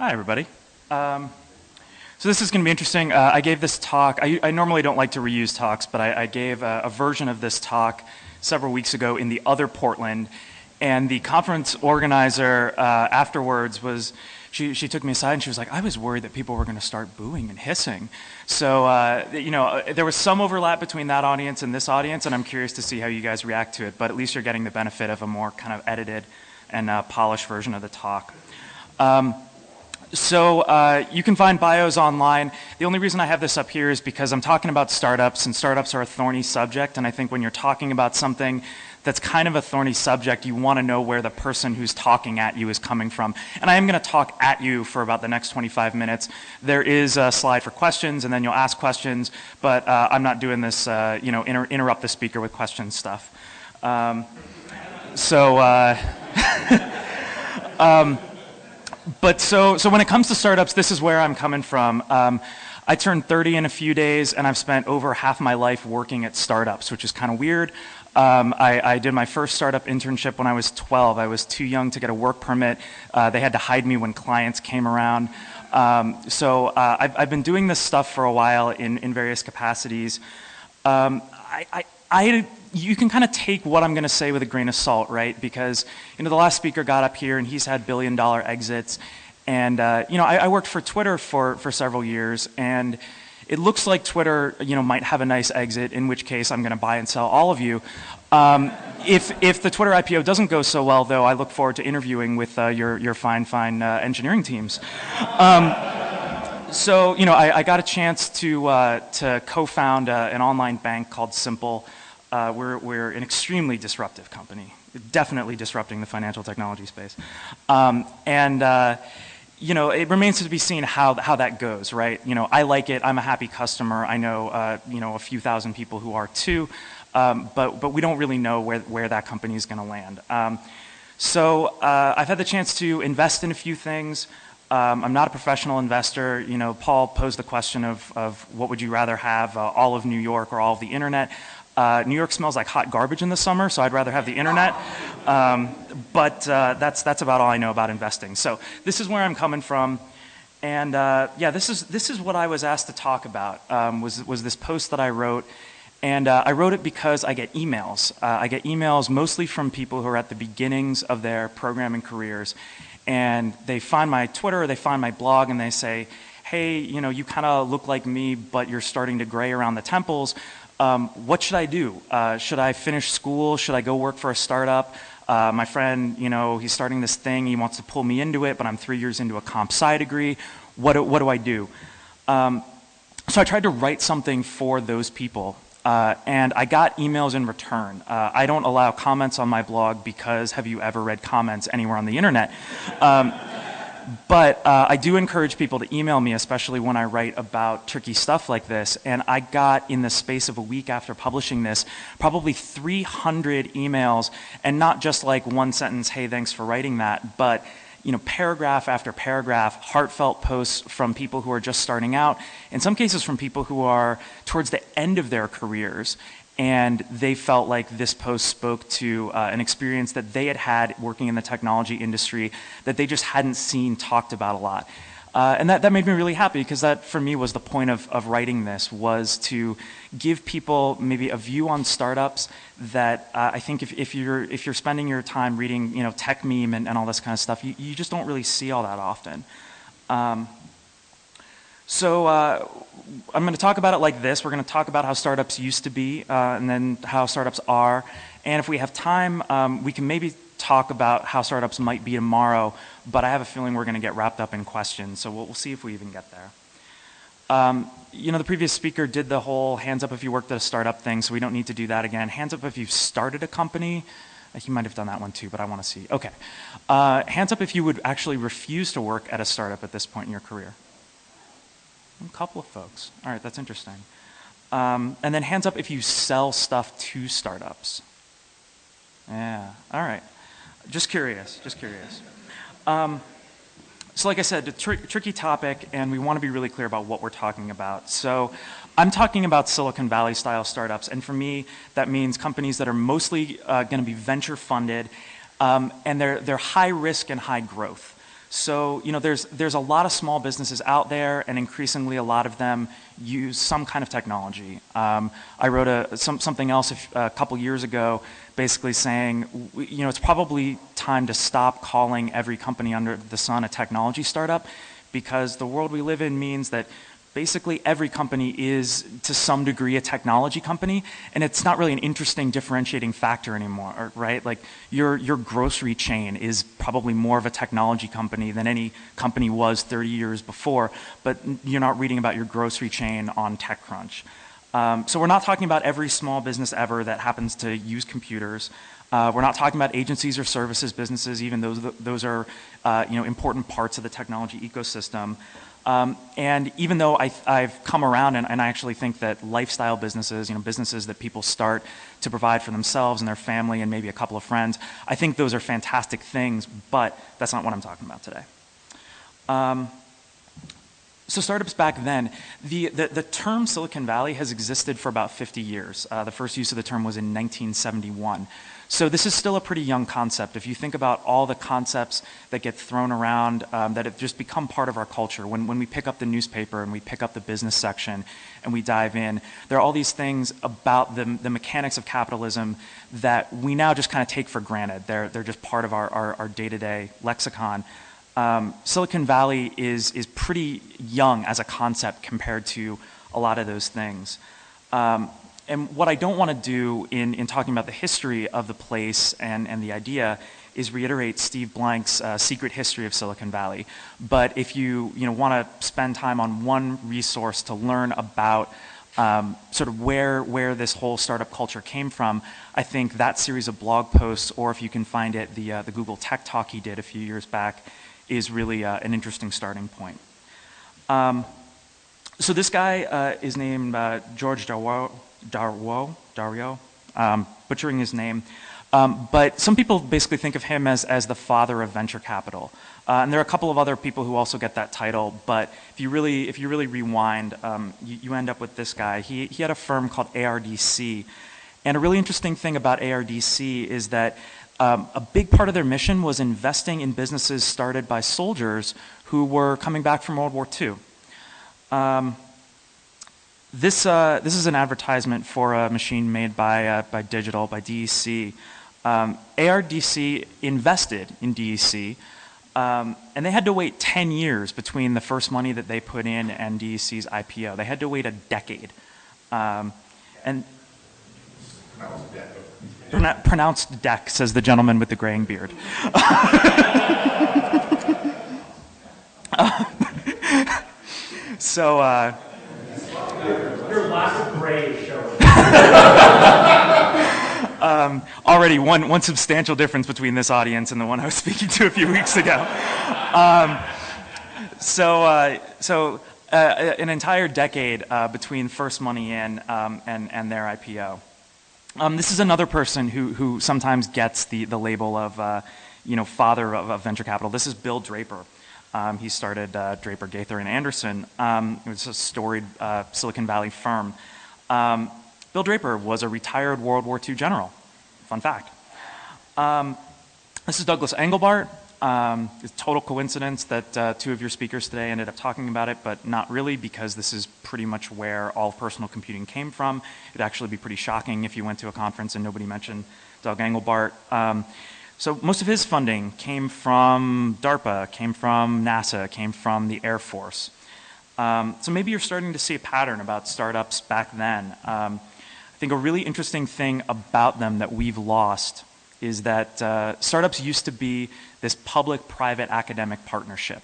Hi, everybody. So this is going to be interesting. I gave this talk. I normally don't like to reuse talks, but I gave a version of this talk several weeks ago in the other Portland, and the conference organizer afterwards was, she took me aside and she was like, I was worried that people were going to start booing and hissing. So, there was some overlap between that audience and this audience, and I'm curious to see how you guys react to it, but at least you're getting the benefit of a more kind of edited and polished version of the talk. You can find bios online. The only reason I have this up here is because I'm talking about startups, and startups are a thorny subject, and I think when you're talking about something that's kind of a thorny subject, you want to know where the person who's talking at you is coming from. And I am going to talk at you for about the next 25 minutes. There is a slide for questions, and then you'll ask questions, but I'm not doing this, interrupt the speaker with questions stuff. So when it comes to startups, this is where I'm coming from. I turned 30 in a few days, and I've spent over half my life working at startups, which is kind of weird. I did my first startup internship when I was 12. I was too young to get a work permit. They had to hide me when clients came around. I've been doing this stuff for a while in various capacities. You can kind of take what I'm going to say with a grain of salt, right? Because, the last speaker got up here and he's had billion-dollar exits. And, I worked for Twitter for several years, and it looks like Twitter, might have a nice exit, in which case I'm going to buy and sell all of you. If the Twitter IPO doesn't go so well, though, I look forward to interviewing with your fine engineering teams. I got a chance to co-found an online bank called Simple. We're an extremely disruptive company, definitely disrupting the financial technology space. It remains to be seen how that goes, right? I like it. I'm a happy customer. I know, a few thousand people who are too, but we don't really know where that company is going to land. I've had the chance to invest in a few things. I'm not a professional investor. Paul posed the question of what would you rather have, all of New York or all of the internet? New York smells like hot garbage in the summer, so I'd rather have the internet. That's about all I know about investing. So this is where I'm coming from, and this is what I was asked to talk about. Was this post that I wrote, and I wrote it because I get emails. I get emails mostly from people who are at the beginnings of their programming careers, and they find my Twitter, or they find my blog, and they say, "Hey, you kind of look like me, but you're starting to gray around the temples. What should I do? Should I finish school? Should I go work for a startup? My friend, he's starting this thing. He wants to pull me into it, but I'm 3 years into a comp sci degree. What do I do?" So I tried to write something for those people, and I got emails in return. I don't allow comments on my blog because have you ever read comments anywhere on the internet? But I do encourage people to email me, especially when I write about tricky stuff like this. And I got, in the space of a week after publishing this, probably 300 emails, and not just like one sentence, "Hey, thanks for writing that," but paragraph after paragraph, heartfelt posts from people who are just starting out, in some cases from people who are towards the end of their careers. And they felt like this post spoke to an experience that they had had working in the technology industry that they just hadn't seen talked about a lot. And that made me really happy, because that for me was the point of writing this, was to give people maybe a view on startups that I think if you're spending your time reading tech meme and all this kind of stuff, you just don't really see all that often. I'm going to talk about it like this. We're going to talk about how startups used to be, and then how startups are. And if we have time, we can maybe talk about how startups might be tomorrow, but I have a feeling we're going to get wrapped up in questions, so we'll see if we even get there. The previous speaker did the whole hands up if you worked at a startup thing, so we don't need to do that again. Hands up if you've started a company. He might have done that one too, but I want to see. Okay. Hands up if you would actually refuse to work at a startup at this point in your career. A couple of folks. All right, that's interesting. And then hands up if you sell stuff to startups. Yeah, all right. Just curious. So like I said, a tricky topic, and we want to be really clear about what we're talking about. So I'm talking about Silicon Valley style startups, and for me, that means companies that are mostly going to be venture funded, and they're high risk and high growth. So, there's a lot of small businesses out there, and increasingly a lot of them use some kind of technology. I wrote something else a couple years ago, basically saying, it's probably time to stop calling every company under the sun a technology startup, because the world we live in means that basically every company is, to some degree, a technology company, and it's not really an interesting differentiating factor anymore, right? Like your grocery chain is probably more of a technology company than any company was 30 years before, but you're not reading about your grocery chain on TechCrunch. So we're not talking about every small business ever that happens to use computers. We're not talking about agencies or services businesses, even those are important parts of the technology ecosystem. And even though I've come around and I actually think that lifestyle businesses, businesses that people start to provide for themselves and their family and maybe a couple of friends, I think those are fantastic things, but that's not what I'm talking about today. So startups back then, the term Silicon Valley has existed for about 50 years. The first use of the term was in 1971. So this is still a pretty young concept. If you think about all the concepts that get thrown around that have just become part of our culture, when we pick up the newspaper and we pick up the business section and we dive in, there are all these things about the mechanics of capitalism that we now just kind of take for granted. They're just part of our day-to-day lexicon. Silicon Valley is pretty young as a concept compared to a lot of those things. And what I don't want to do in talking about the history of the place and the idea is reiterate Steve Blank's secret history of Silicon Valley. But if you want to spend time on one resource to learn about sort of where this whole startup culture came from, I think that series of blog posts, or if you can find it, the Google Tech Talk he did a few years back, is really an interesting starting point. So this guy is named George Dario, butchering his name, but some people basically think of him as the father of venture capital. And there are a couple of other people who also get that title, but if you really rewind, you end up with this guy. He had a firm called ARDC, and a really interesting thing about ARDC is that a big part of their mission was investing in businesses started by soldiers who were coming back from World War II. This is an advertisement for a machine made by DEC. ARDC invested in DEC, and they had to wait 10 years between the first money that they put in and DEC's IPO. They had to wait a decade. And pronounced deck, says the gentleman with the graying beard. So. Your lack of gray is showing. Already one substantial difference between this audience and the one I was speaking to a few weeks ago. So an entire decade between first money in and their IPO. This is another person who sometimes gets the label of father of venture capital. This is Bill Draper. He started Draper, Gaither, and Anderson. It was a storied Silicon Valley firm. Bill Draper was a retired World War II general. Fun fact. This is Douglas Engelbart. It's a total coincidence that two of your speakers today ended up talking about it, but not really, because this is pretty much where all personal computing came from. It'd actually be pretty shocking if you went to a conference and nobody mentioned Doug Engelbart. So most of his funding came from DARPA, came from NASA, came from the Air Force. So maybe you're starting to see a pattern about startups back then. I think a really interesting thing about them that we've lost is that startups used to be this public-private academic partnership.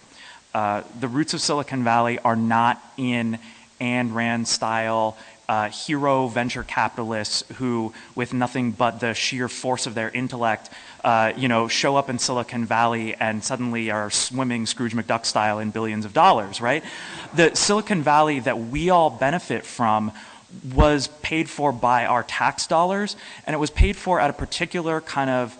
The roots of Silicon Valley are not in Ayn Rand style hero venture capitalists who, with nothing but the sheer force of their intellect, show up in Silicon Valley and suddenly are swimming Scrooge McDuck style in billions of dollars, right? The Silicon Valley that we all benefit from was paid for by our tax dollars, and it was paid for at a particular kind of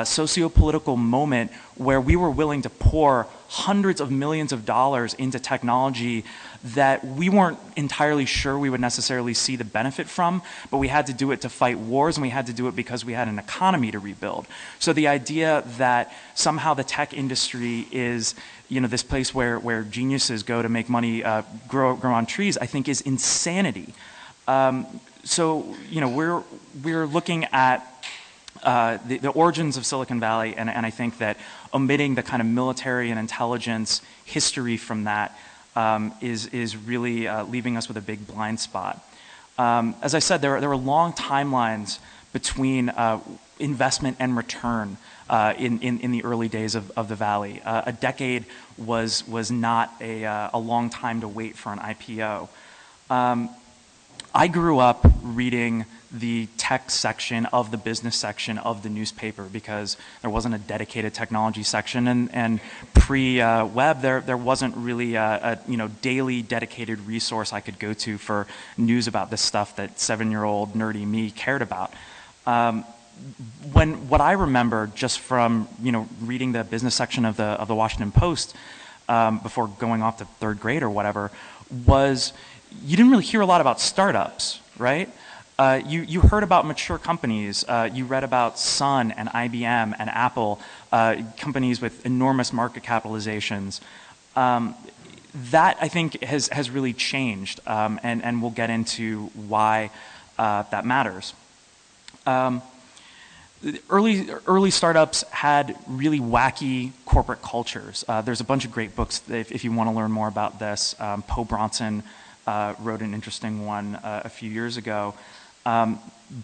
socio-political moment where we were willing to pour hundreds of millions of dollars into technology that we weren't entirely sure we would necessarily see the benefit from, but we had to do it to fight wars, and we had to do it because we had an economy to rebuild. So the idea that somehow the tech industry is, you know, this place where geniuses go to make money, grow on trees, I think is insanity. So, you know, we're looking at the origins of Silicon Valley, and I think that omitting the kind of military and intelligence history from that is really leaving us with a big blind spot. As I said, there were long timelines between investment and return in the early days of the Valley. A decade was not a long time to wait for an IPO. I grew up reading the tech section of the business section of the newspaper because there wasn't a dedicated technology section, and pre-web there wasn't really a you know, daily dedicated resource I could go to for news about this stuff that 7-year-old nerdy me cared about. What I remember just from, you know, reading the business section of the Washington Post before going off to 3rd grade or whatever was you didn't really hear a lot about startups, right? You heard about mature companies. You read about Sun and IBM and Apple, companies with enormous market capitalizations. That, I think, has really changed, and we'll get into why that matters. Early startups had really wacky corporate cultures. There's a bunch of great books if you want to learn more about this. Poe Bronson wrote an interesting one a few years ago.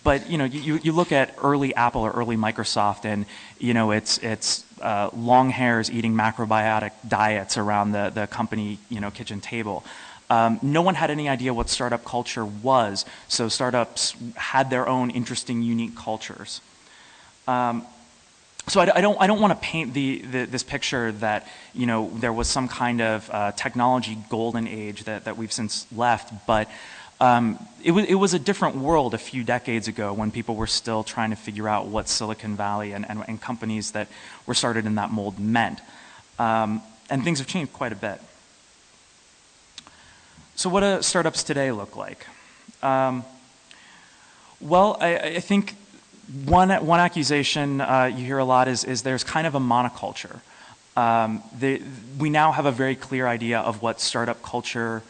But you know, you look at early Apple or early Microsoft, and you know, it's long hairs eating macrobiotic diets around the company, you know, kitchen table. No one had any idea what startup culture was, so startups had their own interesting, unique cultures. So I don't want to paint this picture that, you know, there was some kind of technology golden age that we've since left, but it was a different world a few decades ago when people were still trying to figure out what Silicon Valley and companies that were started in that mold meant. And things have changed quite a bit. So what do startups today look like? Well, I think one accusation you hear a lot is there's kind of a monoculture. We now have a very clear idea of what startup culture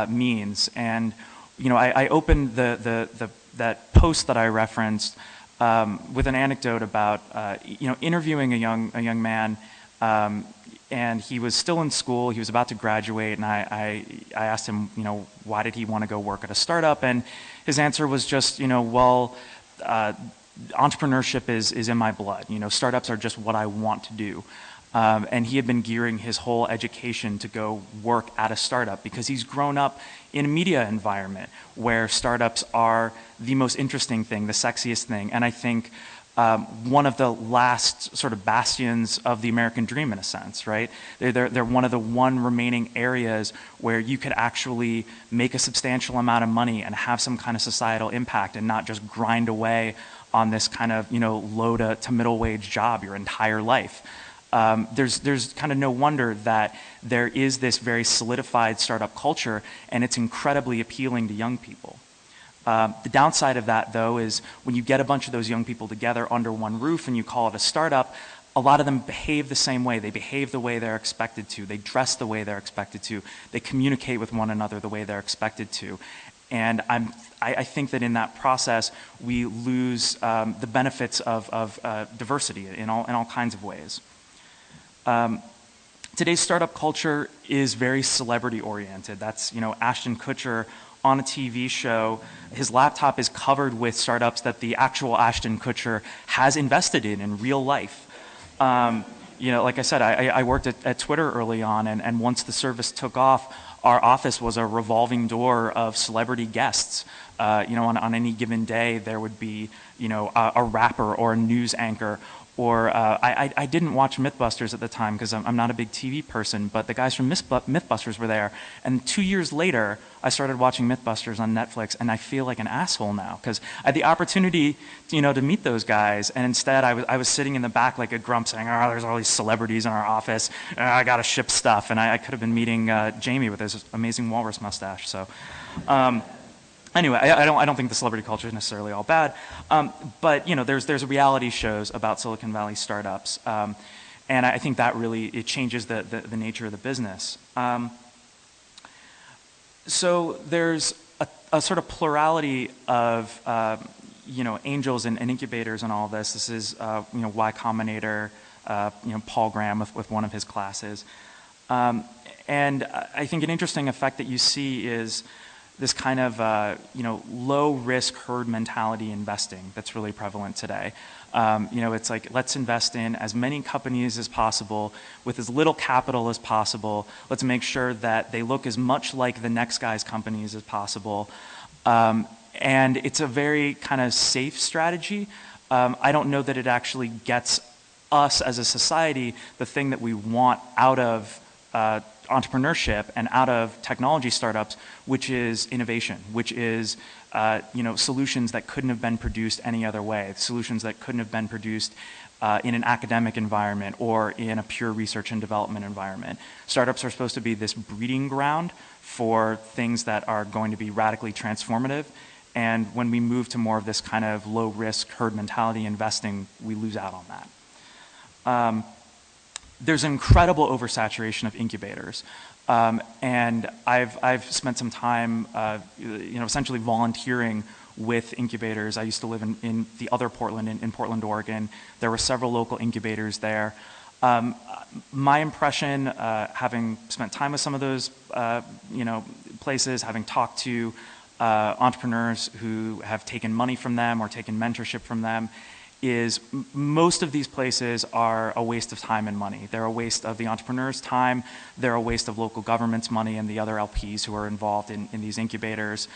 means, and you know, I opened that post that I referenced with an anecdote about you know, interviewing a young man, and he was still in school. He was about to graduate, and I asked him, you know, why did he want to go work at a startup, and his answer was just, you know, well, entrepreneurship is in my blood. You know, startups are just what I want to do. And he had been gearing his whole education to go work at a startup because he's grown up in a media environment where startups are the most interesting thing, the sexiest thing. And I think one of the last sort of bastions of the American dream, in a sense, right? They're one of the remaining areas where you could actually make a substantial amount of money and have some kind of societal impact and not just grind away on this kind of, you know, low to middle wage job your entire life. There's kind of no wonder that there is this very solidified startup culture, and it's incredibly appealing to young people. The downside of that, though, is when you get a bunch of those young people together under one roof and you call it a startup, a lot of them behave the same way. They behave the way they're expected to. They dress the way they're expected to. They communicate with one another the way they're expected to. And I think that in that process, we lose the benefits of diversity in all kinds of ways. Today's startup culture is very celebrity oriented. That's, you know, Ashton Kutcher on a TV show. His laptop is covered with startups that the actual Ashton Kutcher has invested in real life. You know, like I said, I worked at Twitter early on, and once the service took off, our office was a revolving door of celebrity guests. You know, on any given day, there would be, you know, a rapper or a news anchor Or I didn't watch Mythbusters at the time because I'm not a big TV person, but the guys from Mythbusters were there. And 2 years later, I started watching Mythbusters on Netflix, and I feel like an asshole now because I had the opportunity, to meet those guys, and instead I was sitting in the back like a grump saying, "Oh, there's all these celebrities in our office. I gotta ship stuff," and I could have been meeting Jamie with his amazing walrus mustache. So. Anyway, I don't think the celebrity culture is necessarily all bad, but there's reality shows about Silicon Valley startups, and I think that really it changes the nature of the business. So there's a sort of plurality of angels and incubators and all of this. This is Y Combinator, Paul Graham with one of his classes, and I think an interesting effect that you see is this kind of low risk herd mentality investing that's really prevalent today. It's like, let's invest in as many companies as possible with as little capital as possible. Let's make sure that they look as much like the next guy's companies as possible. And it's a very kind of safe strategy. I don't know that it actually gets us as a society the thing that we want out of entrepreneurship and out of technology startups, which is innovation, which is solutions that couldn't have been produced any other way, solutions that couldn't have been produced in an academic environment or in a pure research and development environment. Startups are supposed to be this breeding ground for things that are going to be radically transformative, and when we move to more of this kind of low risk herd mentality investing, we lose out on that. There's incredible oversaturation of incubators, and I've spent some time, essentially volunteering with incubators. I used to live in the other Portland, in Portland, Oregon. There were several local incubators there. My impression, having spent time with some of those, places, having talked to entrepreneurs who have taken money from them or taken mentorship from them, is most of these places are a waste of time and money. They're a waste of the entrepreneur's time, they're a waste of local government's money and the other LPs who are involved in these incubators.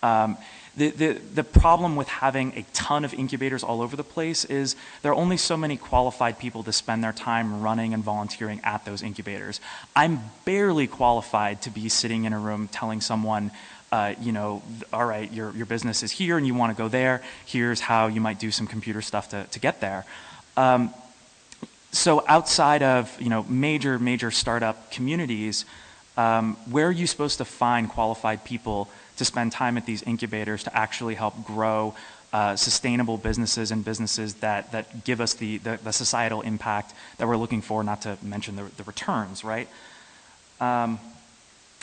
The problem with having a ton of incubators all over the place is there are only so many qualified people to spend their time running and volunteering at those incubators. I'm barely qualified to be sitting in a room telling someone, all right, your business is here and you want to go there. Here's how you might do some computer stuff to get there. So outside of major startup communities, where are you supposed to find qualified people to spend time at these incubators to actually help grow sustainable businesses and businesses that give us the societal impact that we're looking for, not to mention the returns, right?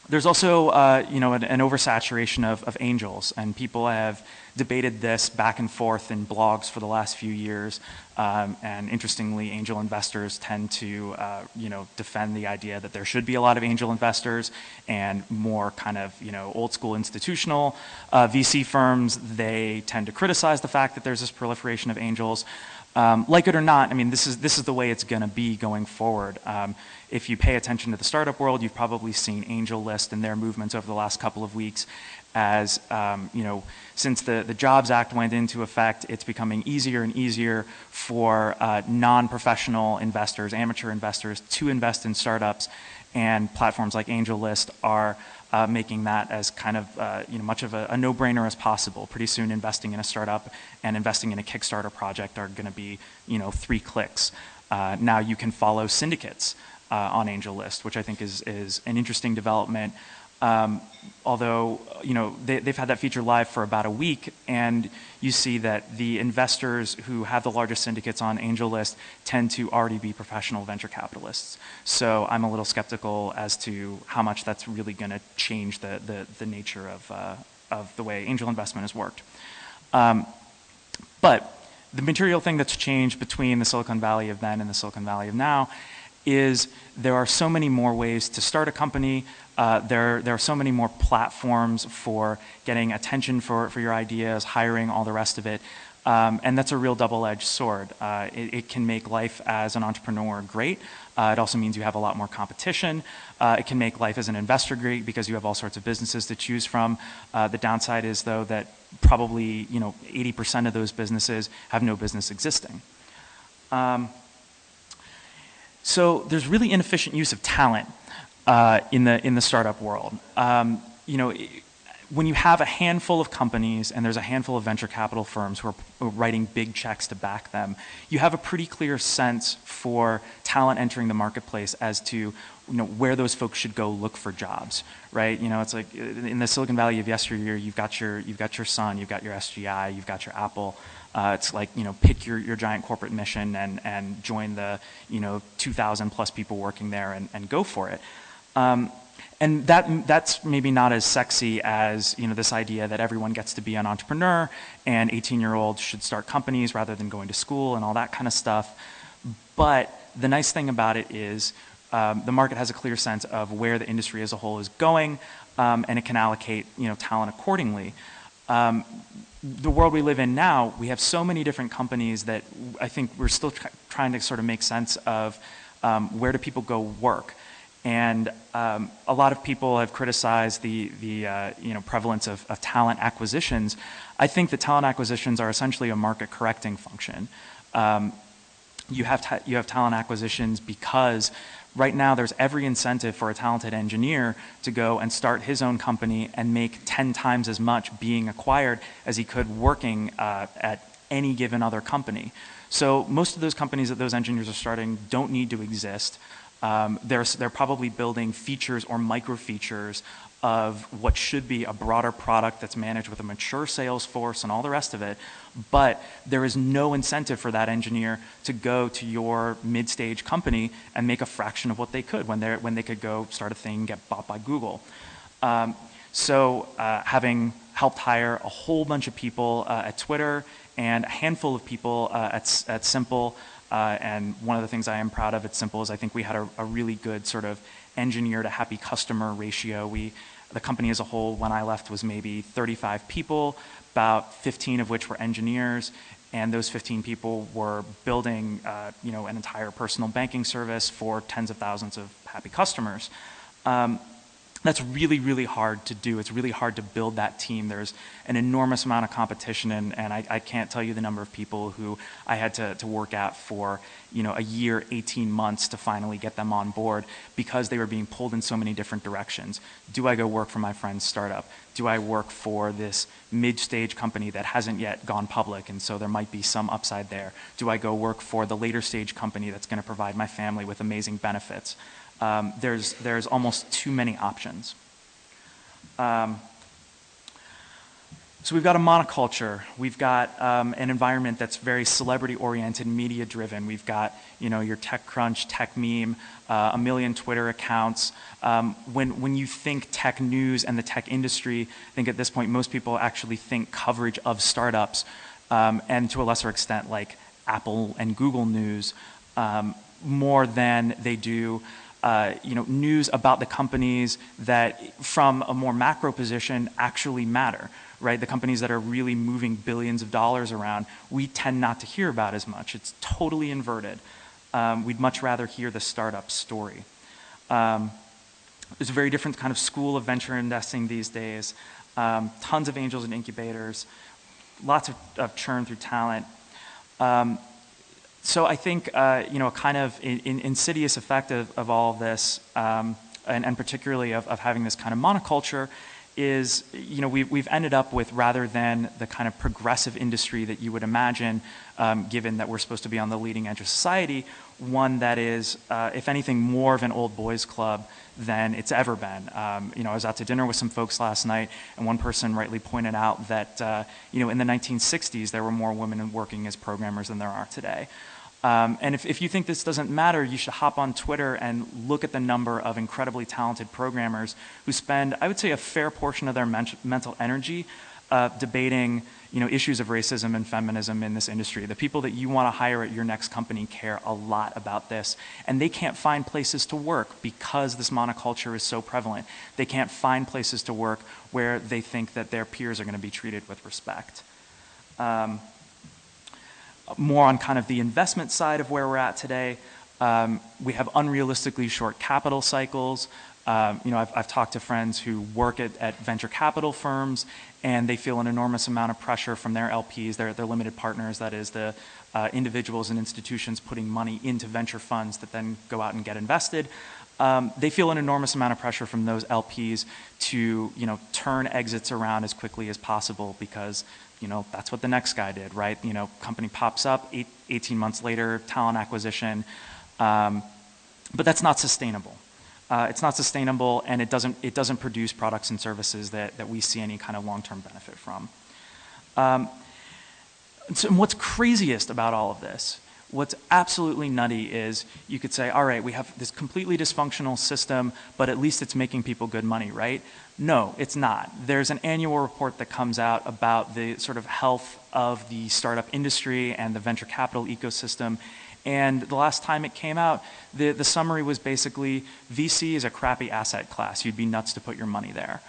There's also, an oversaturation of angels, and people have debated this back and forth in blogs for the last few years. And interestingly, angel investors tend to, defend the idea that there should be a lot of angel investors, and more kind of, old school institutional VC firms, they tend to criticize the fact that there's this proliferation of angels. Like it or not, I mean, this is the way it's going to be going forward. If you pay attention to the startup world, you've probably seen AngelList and their movements over the last couple of weeks as, since the Jobs Act went into effect, it's becoming easier and easier for non-professional investors, amateur investors, to invest in startups, and platforms like AngelList are making that as kind of much of a no-brainer as possible. Pretty soon, investing in a startup and investing in a Kickstarter project are going to be 3 clicks. Now you can follow syndicates on AngelList, which I think is an interesting development. Although they've had that feature live for about a week, and you see that the investors who have the largest syndicates on AngelList tend to already be professional venture capitalists. So I'm a little skeptical as to how much that's really going to change the nature of the way angel investment has worked. But the material thing that's changed between the Silicon Valley of then and the Silicon Valley of now is there are so many more ways to start a company. There are so many more platforms for getting attention for your ideas, hiring, all the rest of it. And that's a real double-edged sword. It can make life as an entrepreneur great. It also means you have a lot more competition. It can make life as an investor great because you have all sorts of businesses to choose from. The downside is, though, that probably 80% of those businesses have no business existing. So there's really inefficient use of talent in the startup world. You know, when you have a handful of companies and there's a handful of venture capital firms who are writing big checks to back them, you have a pretty clear sense for talent entering the marketplace as to, you know, where those folks should go look for jobs, right? You know, it's like in the Silicon Valley of yesteryear, you've got your Sun, you've got your SGI, you've got your Apple. It's like, you know, pick your giant corporate mission and join the, you know, 2,000 plus people working there and go for it. And that's maybe not as sexy as, you know, this idea that everyone gets to be an entrepreneur and 18-year-olds should start companies rather than going to school and all that kind of stuff. But the nice thing about it is the market has a clear sense of where the industry as a whole is going, and it can allocate, you know, talent accordingly. The world we live in now, we have so many different companies that I think we're still trying to sort of make sense of where do people go work. And a lot of people have criticized the you know, prevalence of talent acquisitions. I think that talent acquisitions are essentially a market correcting function. You have talent acquisitions because right now there's every incentive for a talented engineer to go and start his own company and make 10 times as much being acquired as he could working at any given other company. So most of those companies that those engineers are starting don't need to exist. They're probably building features or micro features of what should be a broader product that's managed with a mature sales force and all the rest of it, but there is no incentive for that engineer to go to your mid-stage company and make a fraction of what they could when they could go start a thing and get bought by Google. Having helped hire a whole bunch of people at Twitter and a handful of people at Simple, and one of the things I am proud of at Simple is I think we had a really good sort of engineer to happy customer ratio. The company as a whole, when I left, was maybe 35 people, about 15 of which were engineers, and those 15 people were building you know, an entire personal banking service for tens of thousands of happy customers. That's really, really hard to do. It's really hard to build that team. There's an enormous amount of competition, and I can't tell you the number of people who I had to work at for, you know, a year, 18 months to finally get them on board because they were being pulled in so many different directions. Do I go work for my friend's startup? Do I work for this mid-stage company that hasn't yet gone public, and so there might be some upside there? Do I go work for the later stage company that's going to provide my family with amazing benefits? There's almost too many options. So we've got a monoculture. We've got an environment that's very celebrity-oriented, media-driven. We've got, you know, your TechCrunch, TechMeme, a million Twitter accounts. When you think tech news and the tech industry, I think at this point most people actually think coverage of startups, and to a lesser extent like Apple and Google news, more than they do you know, news about the companies that from a more macro position actually matter, right? The companies that are really moving billions of dollars around, we tend not to hear about as much. It's totally inverted. We'd much rather hear the startup story. There's a very different kind of school of venture investing these days. Tons of angels and incubators, lots of churn through talent. So I think, you know, a kind of insidious effect of all of this, and particularly of having this kind of monoculture, is, you know, we've ended up with, rather than the kind of progressive industry that you would imagine, given that we're supposed to be on the leading edge of society, one that is, if anything, more of an old boys club than it's ever been. You know, I was out to dinner with some folks last night, and one person rightly pointed out that, you know, in the 1960s, there were more women working as programmers than there are today. And if you think this doesn't matter, you should hop on Twitter and look at the number of incredibly talented programmers who spend, I would say, a fair portion of their mental energy debating, you know, issues of racism and feminism in this industry. The people that you want to hire at your next company care a lot about this, and they can't find places to work because this monoculture is so prevalent. They can't find places to work where they think that their peers are going to be treated with respect. More on kind of the investment side of where we're at today, we have unrealistically short capital cycles. I've talked to friends who work at venture capital firms, and they feel an enormous amount of pressure from their LPs, their limited partners, that is the individuals and institutions putting money into venture funds that then go out and get invested. They feel an enormous amount of pressure from those LPs to, turn exits around as quickly as possible because, that's what the next guy did, right? Company pops up, 18 months later, talent acquisition, but that's not sustainable. It's not sustainable, and it doesn't produce products and services that we see any kind of long-term benefit from. So what's craziest about all of this, what's absolutely nutty is you could say, all right, we have this completely dysfunctional system, but at least it's making people good money, right? No, it's not. There's an annual report that comes out about the sort of health of the startup industry and the venture capital ecosystem. And the last time it came out, the summary was basically, VC is a crappy asset class. You'd be nuts to put your money there.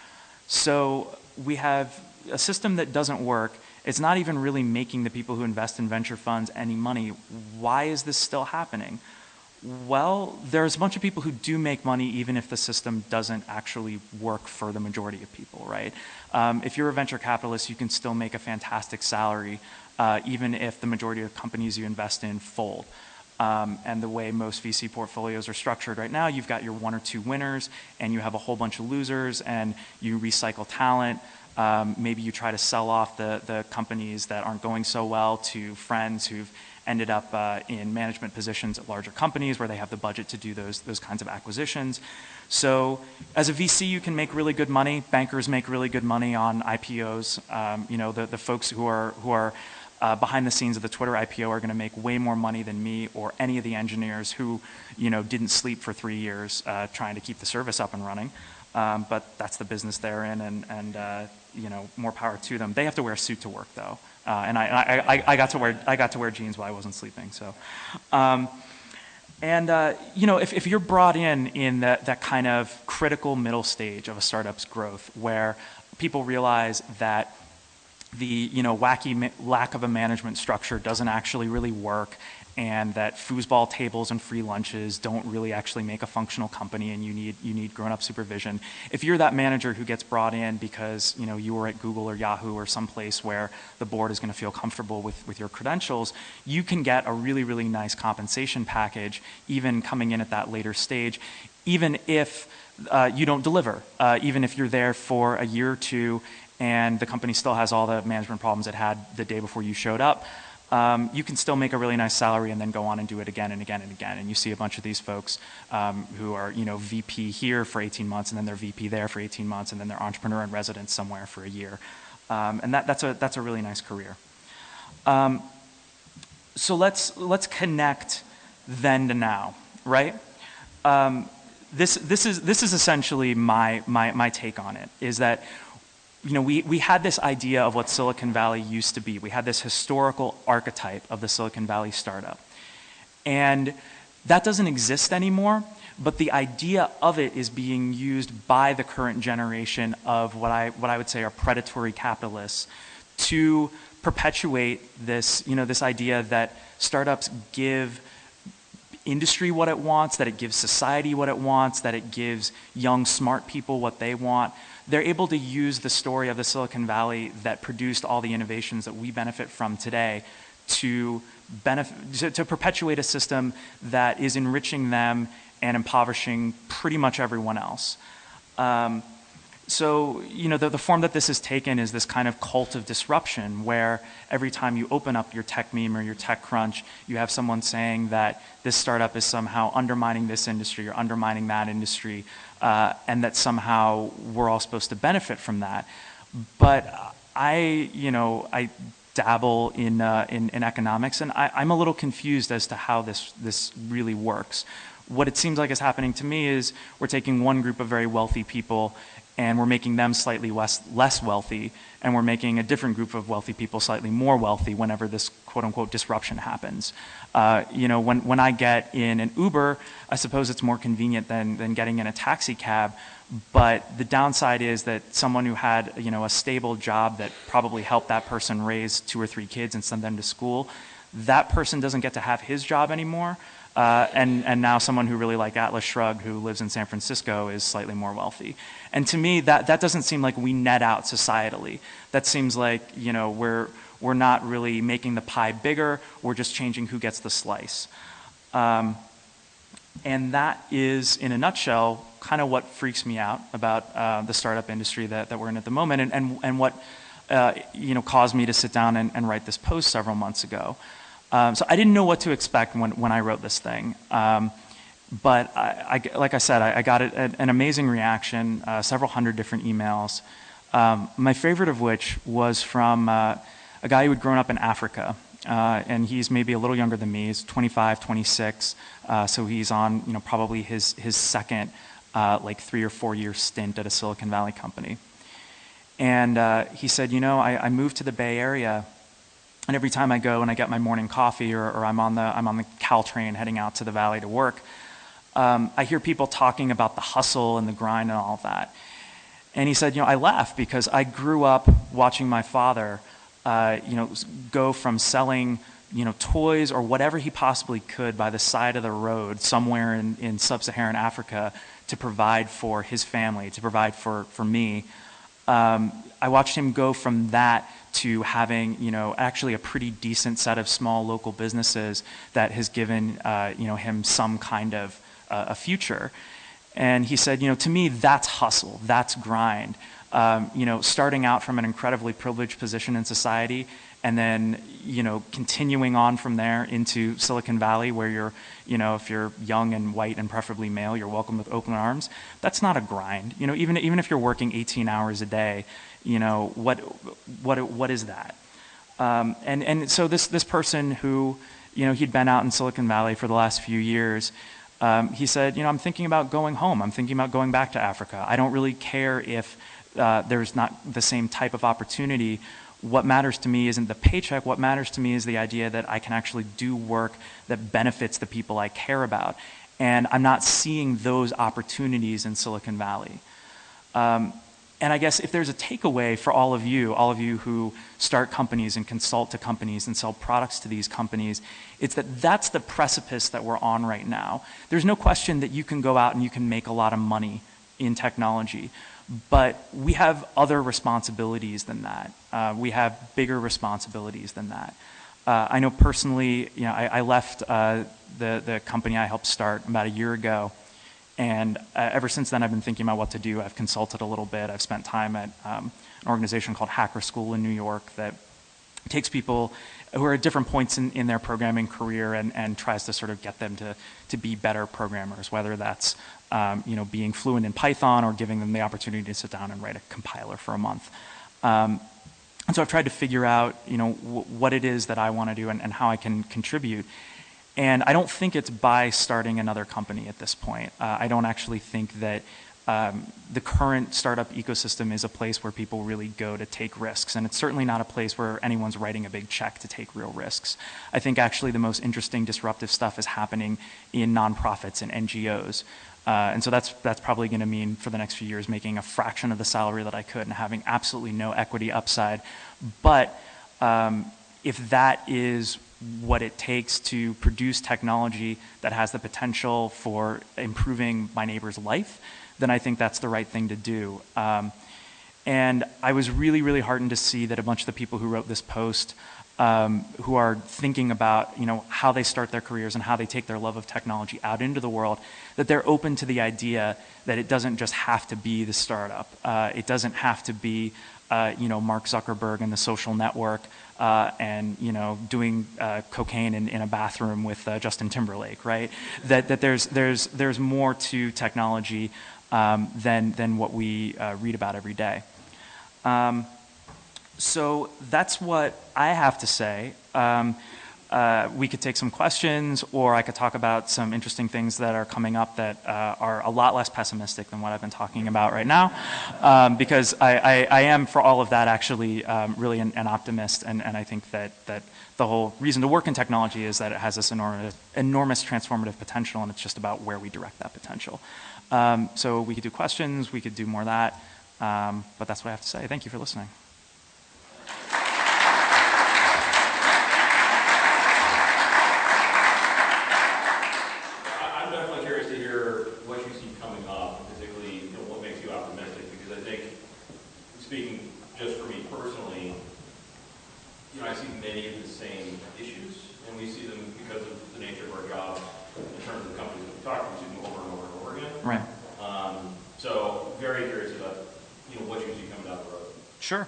So we have a system that doesn't work. It's not even really making the people who invest in venture funds any money. Why is this still happening? Well, there's a bunch of people who do make money even if the system doesn't actually work for the majority of people, right? If you're a venture capitalist, you can still make a fantastic salary even if the majority of companies you invest in fold. And the way most VC portfolios are structured right now, you've got your 1 or 2 winners and you have a whole bunch of losers, and you recycle talent. Maybe you try to sell off the companies that aren't going so well to friends who've ended up in management positions at larger companies where they have the budget to do those kinds of acquisitions. So as a VC, you can make really good money. Bankers make really good money on IPOs. The folks who are behind the scenes of the Twitter IPO are going to make way more money than me or any of the engineers who, didn't sleep for 3 years trying to keep the service up and running. But that's the business they're in, and more power to them. They have to wear a suit to work, though, and I got to wear jeans while I wasn't sleeping. So, if you're brought in that kind of critical middle stage of a startup's growth, where people realize that the wacky lack of a management structure doesn't actually really work, and that foosball tables and free lunches don't really actually make a functional company, and you need grown-up supervision. If you're that manager who gets brought in because you were at Google or Yahoo or someplace where the board is going to feel comfortable with your credentials, you can get a really, really nice compensation package even coming in at that later stage, even if you don't deliver, even if you're there for a year or two and the company still has all the management problems it had the day before you showed up. You can still make a really nice salary and then go on and do it again and again and again. And you see a bunch of these folks who are, VP here for 18 months, and then they're VP there for 18 months, and then they're entrepreneur in residence somewhere for a year. And that's a really nice career. So let's connect then to now, right? This is essentially my take on it, is that we had this idea of what Silicon Valley used to be. We had this historical archetype of the Silicon Valley startup. And that doesn't exist anymore, but the idea of it is being used by the current generation of what I would say are predatory capitalists to perpetuate this, this idea that startups give industry what it wants, that it gives society what it wants, that it gives young, smart people what they want. They're able to use the story of the Silicon Valley that produced all the innovations that we benefit from today to perpetuate a system that is enriching them and impoverishing pretty much everyone else. So, the form that this has taken is this kind of cult of disruption, where every time you open up your tech meme or your tech crunch, you have someone saying that this startup is somehow undermining this industry or undermining that industry, and that somehow we're all supposed to benefit from that. But I dabble in economics, and I'm a little confused as to how this really works. What it seems like is happening to me is we're taking one group of very wealthy people and we're making them slightly less wealthy, and we're making a different group of wealthy people slightly more wealthy whenever this quote-unquote disruption happens. When I get in an Uber, I suppose it's more convenient than getting in a taxi cab, but the downside is that someone who had a stable job that probably helped that person raise 2 or 3 kids and send them to school, that person doesn't get to have his job anymore. And now someone who really liked Atlas Shrugged, who lives in San Francisco, is slightly more wealthy. And to me, that doesn't seem like we net out societally. That seems like, you know, we're not really making the pie bigger, we're just changing who gets the slice. And that is, in a nutshell, kind of what freaks me out about the startup industry that we're in at the moment, and what you know, caused me to sit down and write this post several months ago. So I didn't know what to expect when I wrote this thing. But like I said, I got an amazing reaction, several hundred different emails. My favorite of which was from a guy who had grown up in Africa. And he's maybe a little younger than me. He's 25, 26. So he's on, you know, probably his second like 3 or 4 year stint at a Silicon Valley company. And he said, you know, I moved to the Bay Area, and every time I go and I get my morning coffee, or I'm on the Caltrain heading out to the Valley to work, I hear people talking about the hustle and the grind and all of that. And he said, you know, I laugh because I grew up watching my father, you know, go from selling, you know, toys or whatever he possibly could by the side of the road somewhere in sub-Saharan Africa to provide for his family, to provide for me. I watched him go from that to having, you know, actually a pretty decent set of small local businesses that has given, you know, him some kind of a future. And he said, you know, to me, that's hustle, that's grind. You know, starting out from an incredibly privileged position in society, and then, you know, continuing on from there into Silicon Valley, where you're, you know, if you're young and white and preferably male, you're welcome with open arms. That's not a grind. You know, even if you're working 18 hours a day, you know, what is that? And so this person who, you know, he'd been out in Silicon Valley for the last few years, he said, you know, I'm thinking about going home. I'm thinking about going back to Africa. I don't really care if there's not the same type of opportunity. What matters to me isn't the paycheck. What matters to me is the idea that I can actually do work that benefits the people I care about. And I'm not seeing those opportunities in Silicon Valley. And I guess if there's a takeaway for all of you who start companies and consult to companies and sell products to these companies, it's that that's the precipice that we're on right now. There's no question that you can go out and you can make a lot of money in technology. But we have other responsibilities than that. We have bigger responsibilities than that. I know personally, you know, I left the company I helped start about a year ago, and ever since then I've been thinking about what to do. I've consulted a little bit. I've spent time at an organization called Hacker School in New York that takes people who are at different points in their programming career and tries to sort of get them to be better programmers, whether that's you know, being fluent in Python or giving them the opportunity to sit down and write a compiler for a month. And so I've tried to figure out, you know, what it is that I want to do and how I can contribute. And I don't think it's by starting another company at this point. I don't actually think that the current startup ecosystem is a place where people really go to take risks. And it's certainly not a place where anyone's writing a big check to take real risks. I think actually the most interesting disruptive stuff is happening in nonprofits and NGOs. And so that's probably going to mean for the next few years making a fraction of the salary that I could and having absolutely no equity upside. But if that is what it takes to produce technology that has the potential for improving my neighbor's life, then I think that's the right thing to do. And I was really, really heartened to see that a bunch of the people who wrote this post who are thinking about, you know, how they start their careers and how they take their love of technology out into the world, that they're open to the idea that it doesn't just have to be the startup. It doesn't have to be, you know, Mark Zuckerberg and the social network and, you know, doing cocaine in a bathroom with Justin Timberlake, right? That there's more to technology than what we read about every day. So that's what I have to say. We could take some questions, or I could talk about some interesting things that are coming up that are a lot less pessimistic than what I've been talking about right now, because I am, for all of that, actually really an optimist, and I think that the whole reason to work in technology is that it has this enormous transformative potential, and it's just about where we direct that potential. So we could do questions, we could do more of that, but that's what I have to say. Thank you for listening. just for me personally, I see many of the same issues, and we see them because of the nature of our jobs in terms of the companies that we talk to, we see them over and over and over again. Right. So very curious about, what you see coming down the road. Sure.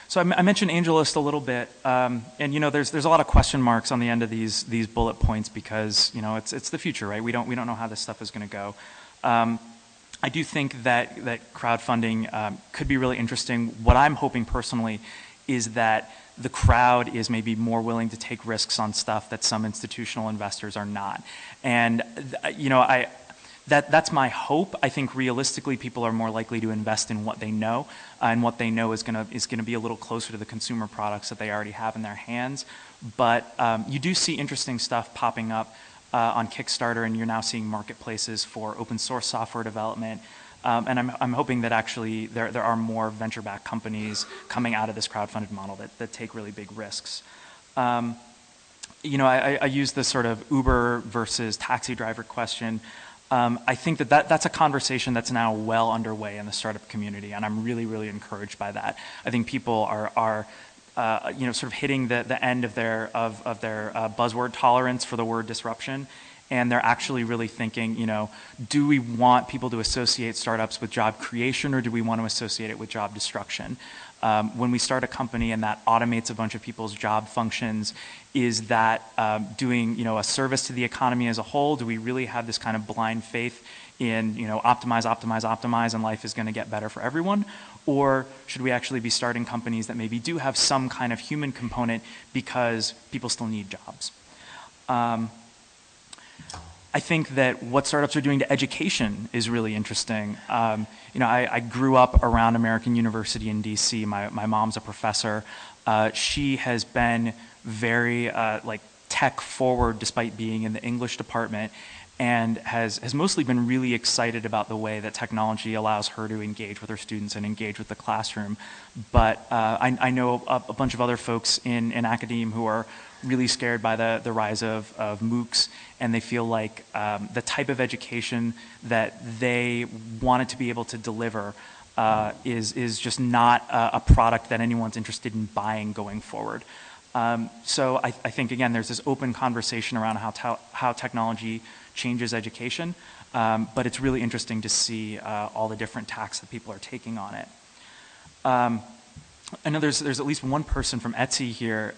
So I mentioned AngelList a little bit, and there's a lot of question marks on the end of these bullet points because it's the future, right? We don't know how this stuff is going to go. I do think that crowdfunding could be really interesting. What I'm hoping personally is that the crowd is maybe more willing to take risks on stuff that some institutional investors are not, and That's my hope. I think realistically, people are more likely to invest in what they know, and what they know is gonna be a little closer to the consumer products that they already have in their hands. But you do see interesting stuff popping up on Kickstarter, and you're now seeing marketplaces for open source software development. And I'm hoping that actually there are more venture-backed companies coming out of this crowdfunded model that take really big risks. I use this sort of Uber versus taxi driver question. I think that's a conversation that's now well underway in the startup community, and I'm really, really encouraged by that. I think people are sort of hitting the end of their buzzword tolerance for the word disruption, and they're actually really thinking, do we want people to associate startups with job creation, or do we want to associate it with job destruction? When we start a company and that automates a bunch of people's job functions, is that doing a service to the economy as a whole? Do we really have this kind of blind faith in optimize, and life is going to get better for everyone? Or should we actually be starting companies that maybe do have some kind of human component because people still need jobs? I think that what startups are doing to education is really interesting. I grew up around American University in DC. My mom's a professor. She has been very tech forward despite being in the English department, and has mostly been really excited about the way that technology allows her to engage with her students and engage with the classroom. But I know a bunch of other folks in academia who are really scared by the rise of MOOCs, and they feel like the type of education that they wanted to be able to deliver is just not a product that anyone's interested in buying going forward. So I think, again, there's this open conversation around how technology changes education, but it's really interesting to see all the different tacks that people are taking on it. I know there's at least one person from Etsy here.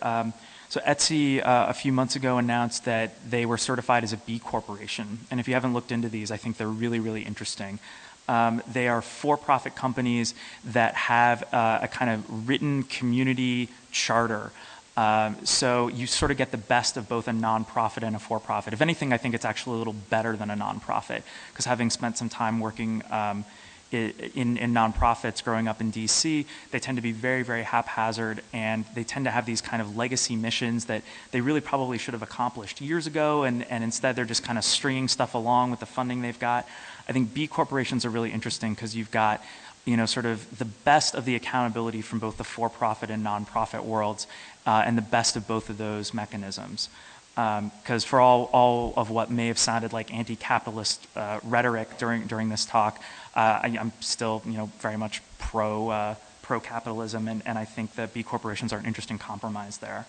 So Etsy a few months ago announced that they were certified as a B Corporation, and if you haven't looked into these, I think they're really, really interesting. They are for-profit companies that have a kind of written community charter. So you sort of get the best of both a nonprofit and a for-profit. If anything, I think it's actually a little better than a nonprofit, because having spent some time working in nonprofits growing up in DC, they tend to be very, very haphazard, and they tend to have these kind of legacy missions that they really probably should have accomplished years ago, and instead they're just kind of stringing stuff along with the funding they've got. I think B corporations are really interesting because you've got sort of the best of the accountability from both the for-profit and nonprofit worlds, and the best of both of those mechanisms. Because for all of what may have sounded like anti-capitalist rhetoric during this talk, I'm still very much pro-capitalism, and I think that B corporations are an interesting compromise there.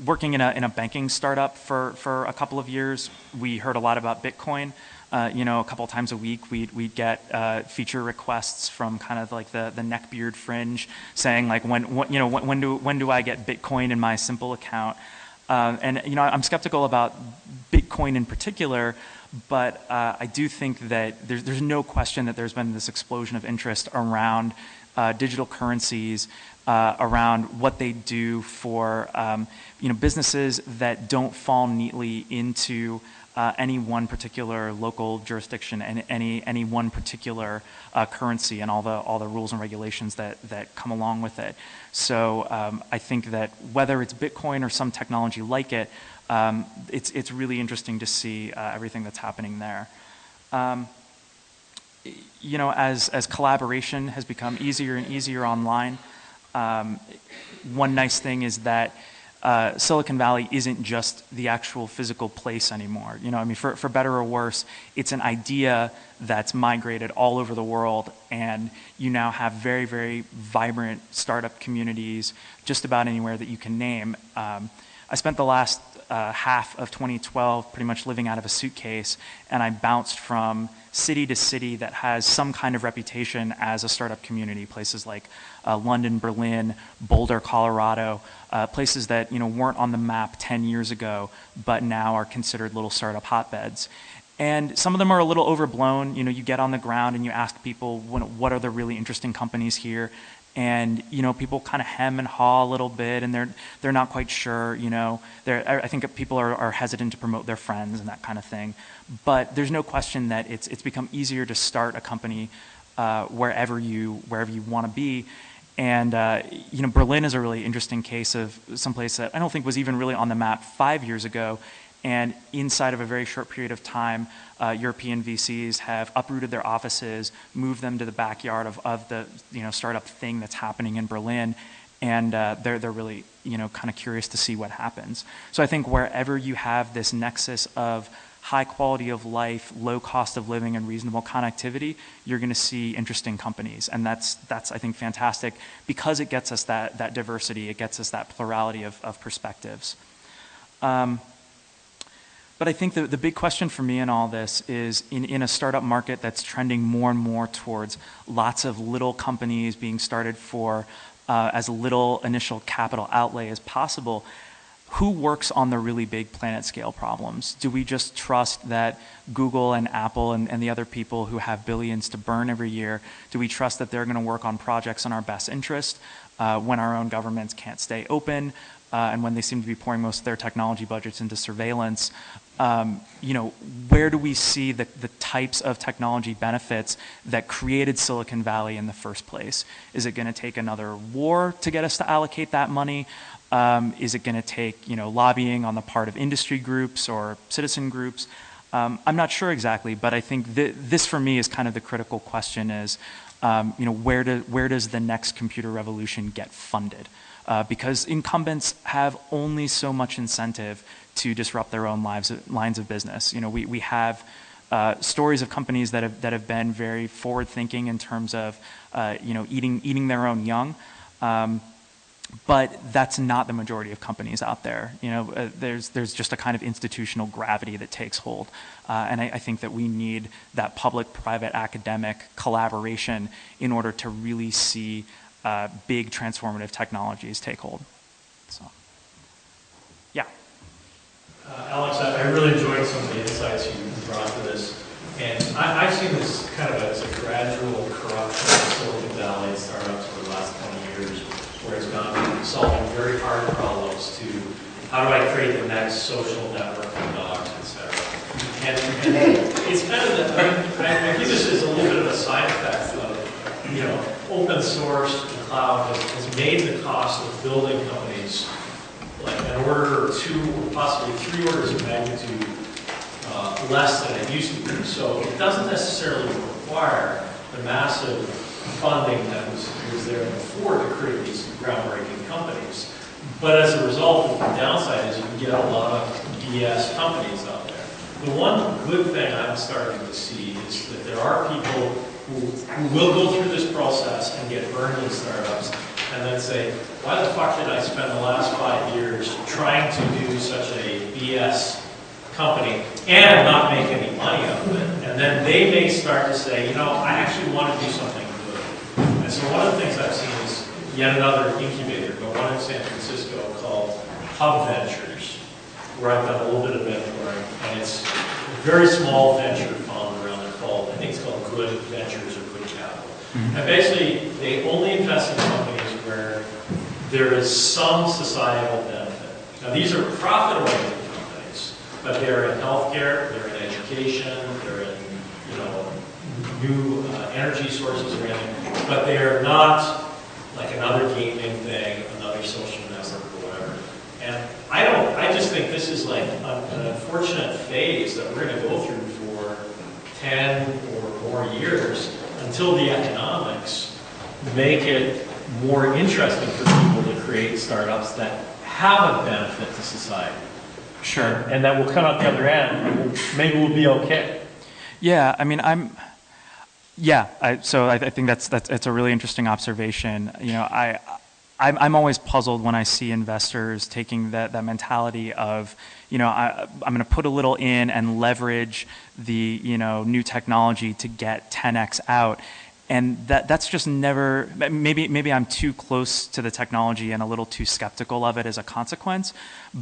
Working in a banking startup for a couple of years, we heard a lot about Bitcoin. A couple times a week, we'd get feature requests from kind of like the neckbeard fringe, saying like, when do I get Bitcoin in my simple account? And I'm skeptical about Bitcoin in particular, but I do think that there's no question that there's been this explosion of interest around digital currencies, around what they do for businesses that don't fall neatly into any one particular local jurisdiction and any one particular currency, and all the rules and regulations that come along with it. So I think that whether it's Bitcoin or some technology like it, it's really interesting to see everything that's happening there. As collaboration has become easier and easier online, one nice thing is that Silicon Valley isn't just the actual physical place anymore. You know, I mean, for better or worse, it's an idea that's migrated all over the world, and you now have very, very vibrant startup communities just about anywhere that you can name. I spent the last half of 2012 pretty much living out of a suitcase, and I bounced from city to city that has some kind of reputation as a startup community, places like London, Berlin, Boulder, Colorado, places that, you know, weren't on the map 10 years ago, but now are considered little startup hotbeds. And some of them are a little overblown. You know, you get on the ground and you ask people, what are the really interesting companies here? And, you know, people kind of hem and haw a little bit, and they're not quite sure, you know. I think people are hesitant to promote their friends and that kind of thing. But there's no question that it's become easier to start a company wherever you want to be. And, you know, Berlin is a really interesting case of someplace that I don't think was even really on the map 5 years ago. And inside of a very short period of time, European VCs have uprooted their offices, moved them to the backyard of the, you know, startup thing that's happening in Berlin, and they're really, you know, kind of curious to see what happens. So I think wherever you have this nexus of high quality of life, low cost of living, and reasonable connectivity, you're going to see interesting companies, and that's I think fantastic because it gets us that diversity, it gets us that plurality of perspectives. But I think the big question for me in all this is in a startup market that's trending more and more towards lots of little companies being started for as little initial capital outlay as possible, who works on the really big planet scale problems? Do we just trust that Google and Apple and the other people who have billions to burn every year, do we trust that they're going to work on projects in our best interest when our own governments can't stay open? And when they seem to be pouring most of their technology budgets into surveillance, you know, where do we see the types of technology benefits that created Silicon Valley in the first place? Is it going to take another war to get us to allocate that money? Is it going to take, you know, lobbying on the part of industry groups or citizen groups? I'm not sure exactly, but I think this for me is kind of the critical question: is, you know, where does the next computer revolution get funded? Because incumbents have only so much incentive to disrupt their own lines of business. You know, we have stories of companies that have been very forward-thinking in terms of, you know, eating their own young, but that's not the majority of companies out there. You know, there's just a kind of institutional gravity that takes hold, and I think that we need that public-private academic collaboration in order to really see big transformative technologies take hold. So, yeah. Alex, I really enjoyed some of the insights you brought to this. And I've seen this kind of as a gradual corruption of Silicon Valley startups for the last 20 years, where it's gone from solving very hard problems to how do I create the next social network of dogs, et cetera. And it's kind of I view this as a little bit of a side effect of, you know, open source and cloud has made the cost of building companies like an order or two, or possibly 3 orders of magnitude less than it used to be. So it doesn't necessarily require the massive funding that was there before to create these groundbreaking companies. But as a result, the downside is you can get a lot of BS companies out there. The one good thing I'm starting to see is that there are people who will go through this process and get burned in startups and then say, why the fuck did I spend the last 5 years trying to do such a BS company and not make any money out of it? And then they may start to say, you know, I actually want to do something good. And so one of the things I've seen is yet another incubator, but one in San Francisco called Hub Ventures, where I've done a little bit of mentoring, and it's a very small venture fund around there called, I think it's called Good Ventures or Good Capital. And basically, they only invest in companies where there is some societal benefit. Now, these are profit-oriented companies, but they're in healthcare, they're in education, they're in, you know, new energy sources or anything, but they are not like another gaming thing, another social network or whatever. And I just think this is like an unfortunate phase that we're going to go through for 10 or more years until the economics make it more interesting for people to create startups that have a benefit to society. Sure. And that we'll come out the other end, and maybe we'll be okay. Yeah, I mean, so I think that's a really interesting observation. You know, I'm always puzzled when I see investors taking that mentality of, you know, I'm going to put a little in and leverage the, you know, new technology to get 10x out. And that's just never, maybe I'm too close to the technology and a little too skeptical of it as a consequence,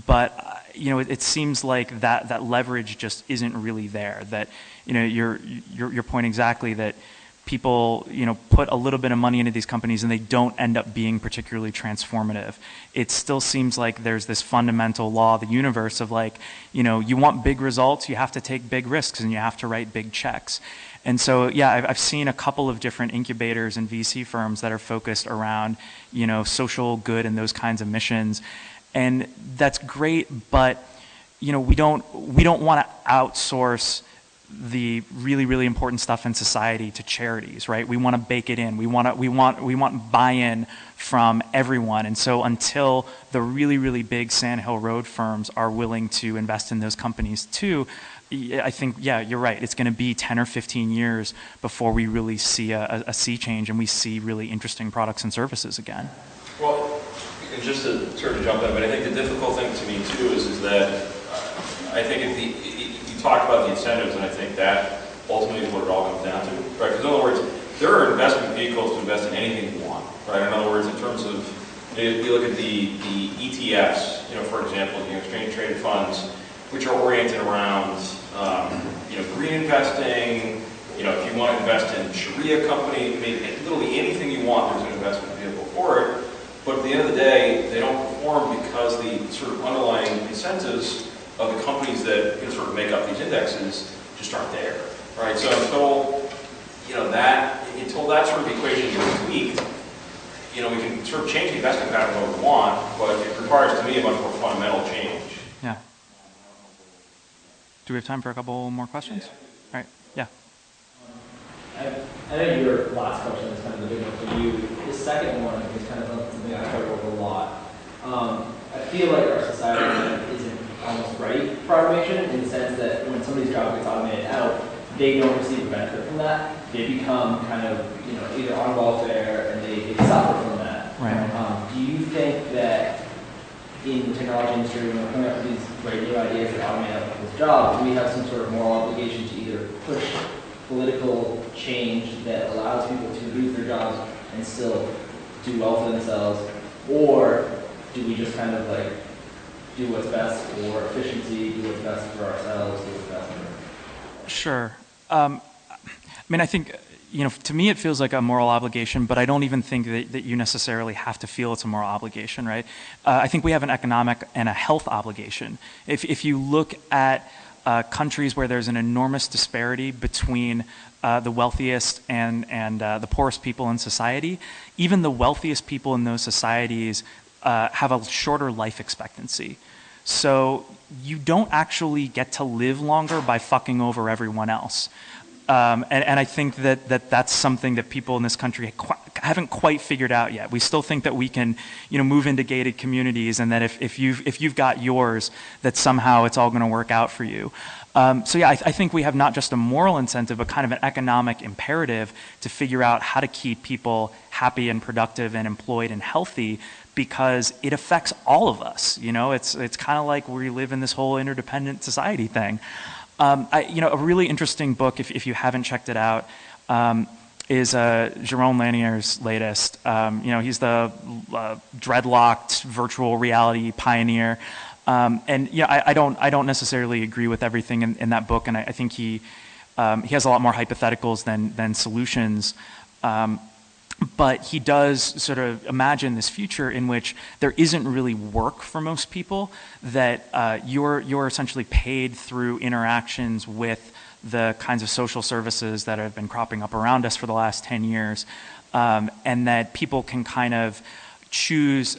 but you know, it seems like that leverage just isn't really there. That, you know, your point exactly, that people, you know, put a little bit of money into these companies and they don't end up being particularly transformative. It still seems like there's this fundamental law of the universe of, like, you know, you want big results, you have to take big risks and you have to write big checks. And so, yeah, I've seen a couple of different incubators and VC firms that are focused around, you know, social good and those kinds of missions. And that's great, but, you know, we don't want to outsource the really important stuff in society to charities, right? We want to bake it in. We want buy-in from everyone. And so until the really big Sand Hill Road firms are willing to invest in those companies too, I think, yeah, you're right. It's going to be 10 or 15 years before we really see a sea change and we see really interesting products and services again. Well, and just to sort of jump in, but I think the difficult thing to me too is that I think you talked about the incentives, and I think that ultimately is what it all comes down to, right? Because in other words, there are investment vehicles to invest in anything you want, right? In other words, in terms of, if you look at the ETFs, you know, for example, you know, exchange traded funds, which are oriented around, you know, green investing. You know, if you want to invest in Sharia company, I mean, literally anything you want, there's an investment vehicle for it. But at the end of the day, they don't perform because the sort of underlying incentives of the companies that, you know, sort of make up these indexes just aren't there, right? So until, you know, until that sort of equation gets tweaked, you know, we can sort of change the investment pattern what we want, but it requires, to me, a much more fundamental change. Yeah. Do we have time for a couple more questions? Yeah. All right. Yeah. I know your last question is kind of the big one for you. The second one is kind of something I cover over a lot. I feel like our society isn't almost ready for automation in the sense that when somebody's job gets automated out, they don't receive a benefit from that. They become kind of, you know, either on welfare and they suffer from that. Right. Do you think that in the technology industry, when we're coming up with these great new ideas that automate out people's jobs, we have some sort of moral obligation to either push political change that allows people to lose their jobs and still do well for themselves, or do we just kind of like do what's best for efficiency, do what's best for ourselves, do what's best for... Sure. I mean, I think, you know, to me it feels like a moral obligation, but I don't even think that you necessarily have to feel it's a moral obligation, right? I think we have an economic and a health obligation. If you look at countries where there's an enormous disparity between the wealthiest and the poorest people in society, even the wealthiest people in those societies have a shorter life expectancy. So you don't actually get to live longer by fucking over everyone else. And I think that's something that people in this country haven't quite figured out yet. We still think that we can, you know, move into gated communities, and that if you've got yours, that somehow it's all going to work out for you. So yeah, I think we have not just a moral incentive, but kind of an economic imperative to figure out how to keep people happy and productive and employed and healthy, because it affects all of us. You know, it's kind of like we live in this whole interdependent society thing. You know, a really interesting book, if you haven't checked it out, is Jerome Lanier's latest. You know, he's the dreadlocked virtual reality pioneer. And yeah, I don't necessarily agree with everything in that book, and I think he has a lot more hypotheticals than solutions. But he does sort of imagine this future in which there isn't really work for most people, that you're essentially paid through interactions with the kinds of social services that have been cropping up around us for the last 10 years, and that people can kind of choose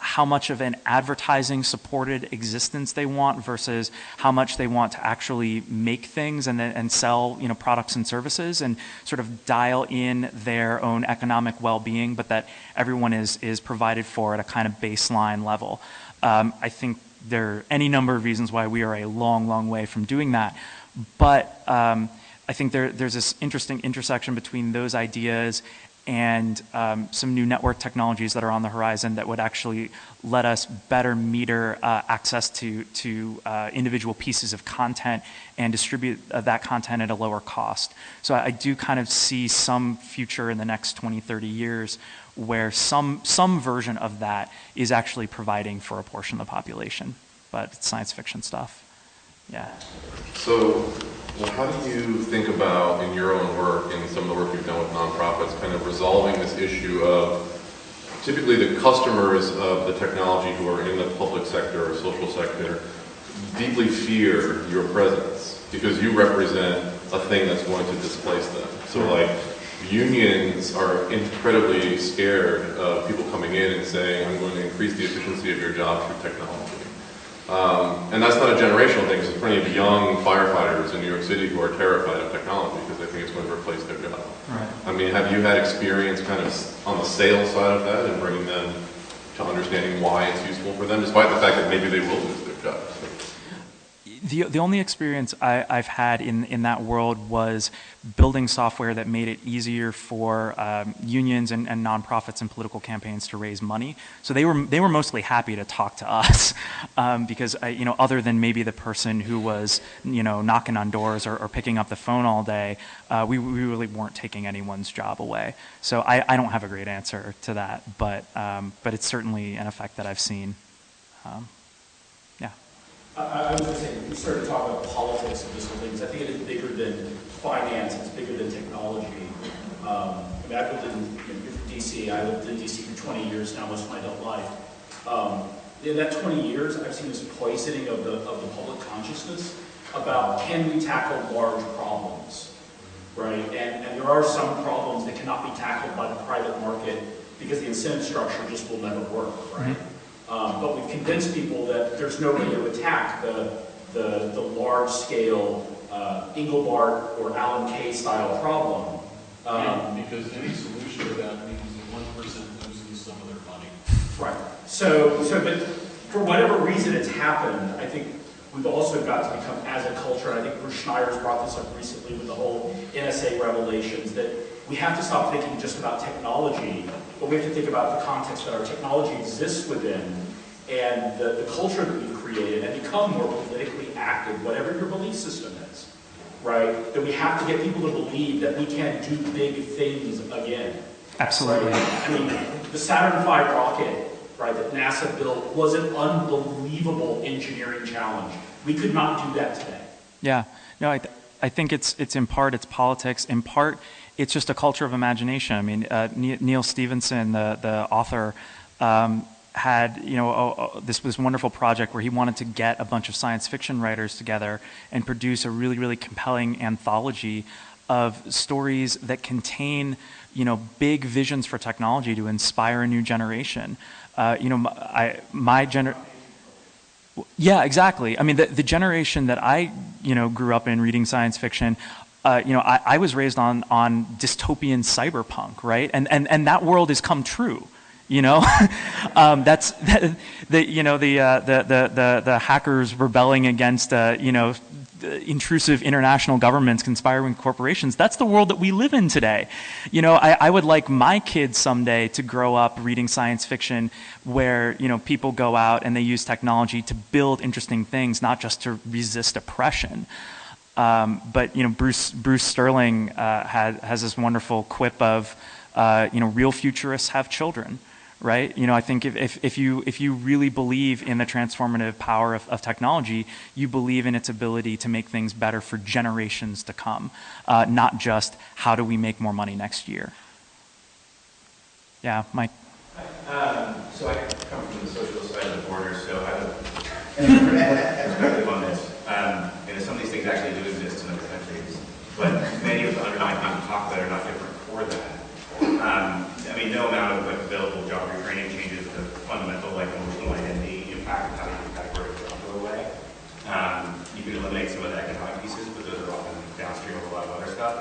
how much of an advertising supported existence they want versus how much they want to actually make things and sell, you know, products and services, and sort of dial in their own economic well-being, but that everyone is provided for at a kind of baseline level. I think there are any number of reasons why we are a long, long way from doing that. But I think there's this interesting intersection between those ideas and some new network technologies that are on the horizon that would actually let us better meter access to individual pieces of content and distribute that content at a lower cost. So I do kind of see some future in the next 20, 30 years where some version of that is actually providing for a portion of the population. But it's science fiction stuff. Yeah. So, well, how do you think about, in your own work and some of the work you've done with nonprofits, kind of resolving this issue of typically the customers of the technology who are in the public sector or social sector deeply fear your presence because you represent a thing that's going to displace them. So like unions are incredibly scared of people coming in and saying, I'm going to increase the efficiency of your job through technology. And that's not a generational thing, because there's plenty of young firefighters in New York City who are terrified of technology because they think it's going to replace their job. Right. I mean, have you had experience kind of on the sales side of that and bringing them to understanding why it's useful for them, despite the fact that maybe they will lose their jobs? The only experience I've had in that world was building software that made it easier for unions and nonprofits and political campaigns to raise money. So they were mostly happy to talk to us because other than maybe the person who was knocking on doors or picking up the phone all day, we really weren't taking anyone's job away. So I don't have a great answer to that, but it's certainly an effect that I've seen. I was just saying, we started talking about politics and this whole thing, because I think it is bigger than finance, it's bigger than technology. I mean, I've lived in, you're from DC, I lived in DC for 20 years now, most of my adult life. In that 20 years, I've seen this poisoning of the public consciousness about can we tackle large problems, right? And there are some problems that cannot be tackled by the private market because the incentive structure just will never work, right? Mm-hmm. But we've convinced people that there's no way to attack the large-scale Engelbart or Alan Kay style problem. Because any solution to that means that 1% loses some of their money. Right. So, but for whatever reason it's happened, I think we've also got to become, as a culture, and I think Bruce Schneider's brought this up recently with the whole NSA revelations, that we have to stop thinking just about technology, but we have to think about the context that our technology exists within and the culture that we've created and become more politically active, whatever your belief system is, right? That we have to get people to believe that we can do big things again. Absolutely. Right? I mean, the Saturn V rocket, right, that NASA built was an unbelievable engineering challenge. We could not do that today. Yeah. No, I think it's in part it's politics, in part it's just a culture of imagination. I mean, Neil Stephenson, the author, had this wonderful project where he wanted to get a bunch of science fiction writers together and produce a really, really compelling anthology of stories that contain big visions for technology to inspire a new generation. Yeah, exactly. I mean, the generation that I grew up in reading science fiction. I was raised on dystopian cyberpunk, right? And that world has come true. That's the hackers rebelling against intrusive international governments conspiring with corporations. That's the world that we live in today. I would like my kids someday to grow up reading science fiction where people go out and they use technology to build interesting things, not just to resist oppression. But Bruce Sterling has this wonderful quip of real futurists have children. Right? I think if you really believe in the transformative power of technology, you believe in its ability to make things better for generations to come, not just how do we make more money next year. Yeah, Mike. So I come from the social side of the border, so I have a perspective on this. And some of these things actually do exist in other countries, but many of the underlying things we talk about are not different for that. No amount of available job retraining changes the fundamental emotional identity impact of how you categorize it go away. You can eliminate some of the economic pieces, but those are often downstream of a lot of other stuff.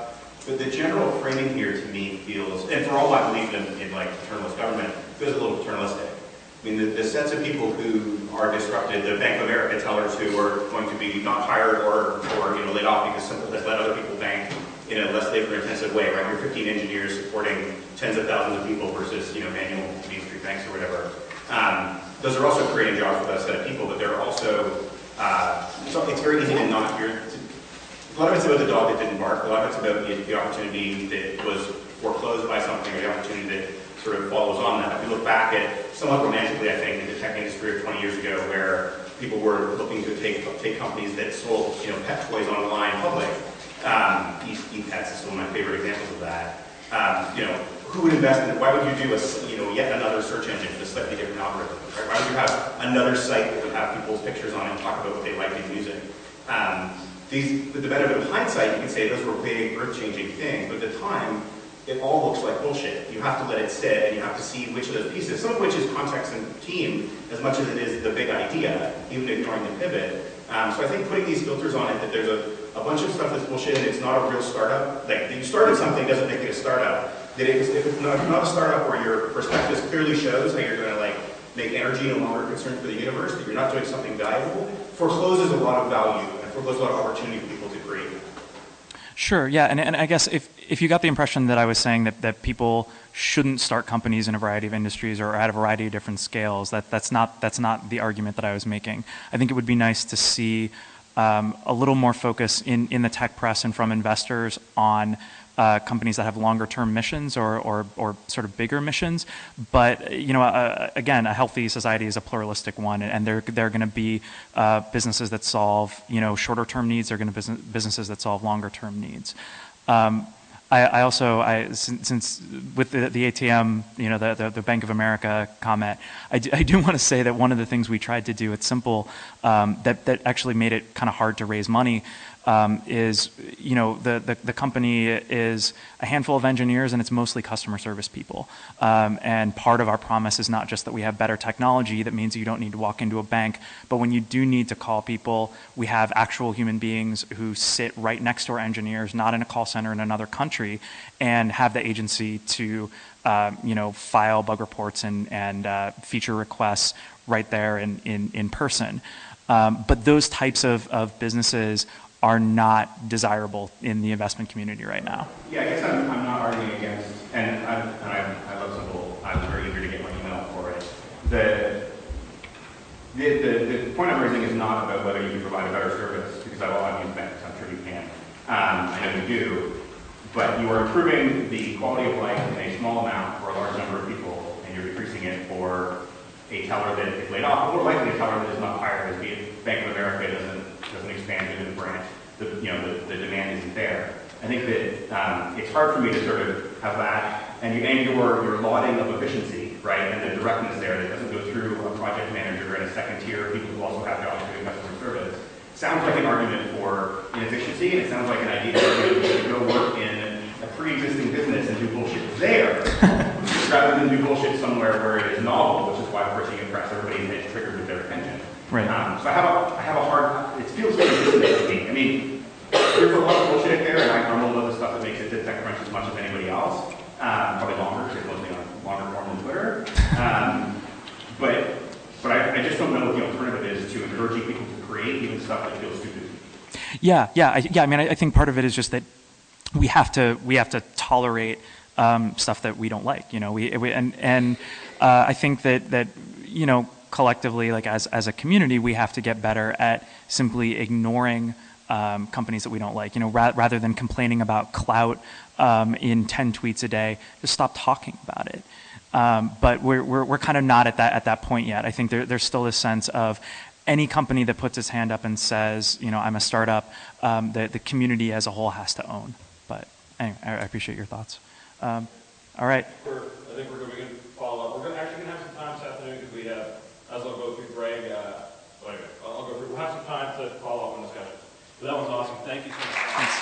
But the general framing here to me feels, and for all my belief in paternalist government, feels a little paternalistic. I mean, the sets of people who are disrupted, the Bank of America tellers who are going to be not hired or laid off because simple has let other people bank in a less labor-intensive way, right? You're 15 engineers supporting tens of thousands of people versus manual Main Street banks or whatever. Those are also creating jobs for that set of people, but they're also it's very easy to not hear. A lot of it's about the dog that didn't bark. A lot of it's about the opportunity that was foreclosed by something, or the opportunity that sort of follows on that. If we look back at, somewhat romantically, I think, in the tech industry of 20 years ago, where people were looking to take companies that sold, pet toys online public. E-Pets is still one of my favorite examples of that. Who would invest in it? Why would you do yet another search engine with a slightly different algorithm? Right? Why would you have another site that would have people's pictures on it and talk about what they liked in music? With the benefit of hindsight, you can say those were big, earth-changing things, but at the time, it all looks like bullshit. You have to let it sit, and you have to see which of those pieces, some of which is context and team, as much as it is the big idea, even ignoring the pivot. So I think putting these filters on it, that there's a bunch of stuff that's bullshit, and it's not a real startup. Like, that you started something doesn't make it a startup. That if it's not a startup where your prospectus clearly shows how you're going to make energy no longer a concern for the universe, that you're not doing something valuable, forecloses a lot of value and forecloses a lot of opportunity for people to create. Sure, yeah, and I guess if you got the impression that I was saying that people shouldn't start companies in a variety of industries or at a variety of different scales, that's not the argument that I was making. I think it would be nice to see a little more focus in the tech press and from investors on companies that have longer term missions or sort of bigger missions. But again, a healthy society is a pluralistic one, and there are going to be businesses that solve shorter term needs. There are going to be businesses that solve longer term needs. I also, since with the ATM, the Bank of America comment, I do want to say that one of the things we tried to do at Simple that actually made it kind of hard to raise money is, the company is a handful of engineers and it's mostly customer service people. And part of our promise is not just that we have better technology that means you don't need to walk into a bank, but when you do need to call people, we have actual human beings who sit right next to our engineers, not in a call center in another country, and have the agency to file bug reports and feature requests right there in person. But those types of businesses are not desirable in the investment community right now. Yeah, I guess I'm not arguing against, and I love Simple. I was very eager to get my email for it. The point I'm raising is not about whether you can provide a better service, because I've used banks, I'm sure you can. I know you do, but you are improving the quality of life in a small amount for a large number of people, and you're decreasing it for a teller that is laid off, or likely a teller that is not hired, as the Bank of America doesn't expand into the branch. The demand isn't there. I think that it's hard for me to sort of have that, and your lauding of efficiency, right, and the directness there that doesn't go through a project manager and a second tier of people who also have jobs doing customer service. Sounds like an argument for inefficiency, and it sounds like an idea that you should go work in a pre-existing business and do bullshit there, rather than do bullshit somewhere where it is novel, which is why, of course, you impress everybody and it's triggered with their attention. Right. So I have a hard. It feels very dissonant to me. I mean, there's a lot of bullshit there, and I grumble about the stuff that makes it to TechCrunch as much as anybody else. Probably longer, because it's mostly on longer form than Twitter. But I just don't know what the alternative is to encouraging people to create even stuff that feels stupid. Yeah. I mean, I think part of it is just that we have to tolerate stuff that we don't like. I think that collectively, like as a community, we have to get better at simply ignoring companies that we don't like. Rather than complaining about clout in 10 tweets a day, just stop talking about it. But we're kind of not at that point yet. I think there's still a sense of any company that puts its hand up and says, I'm a startup, the community as a whole has to own. But anyway, I appreciate your thoughts. All right. I think we're going to follow up. We're actually going to have some time this afternoon because we have, as I'll go through Greg, we'll have some time to follow up on discussion. So that was awesome. Thank you so much. Thanks.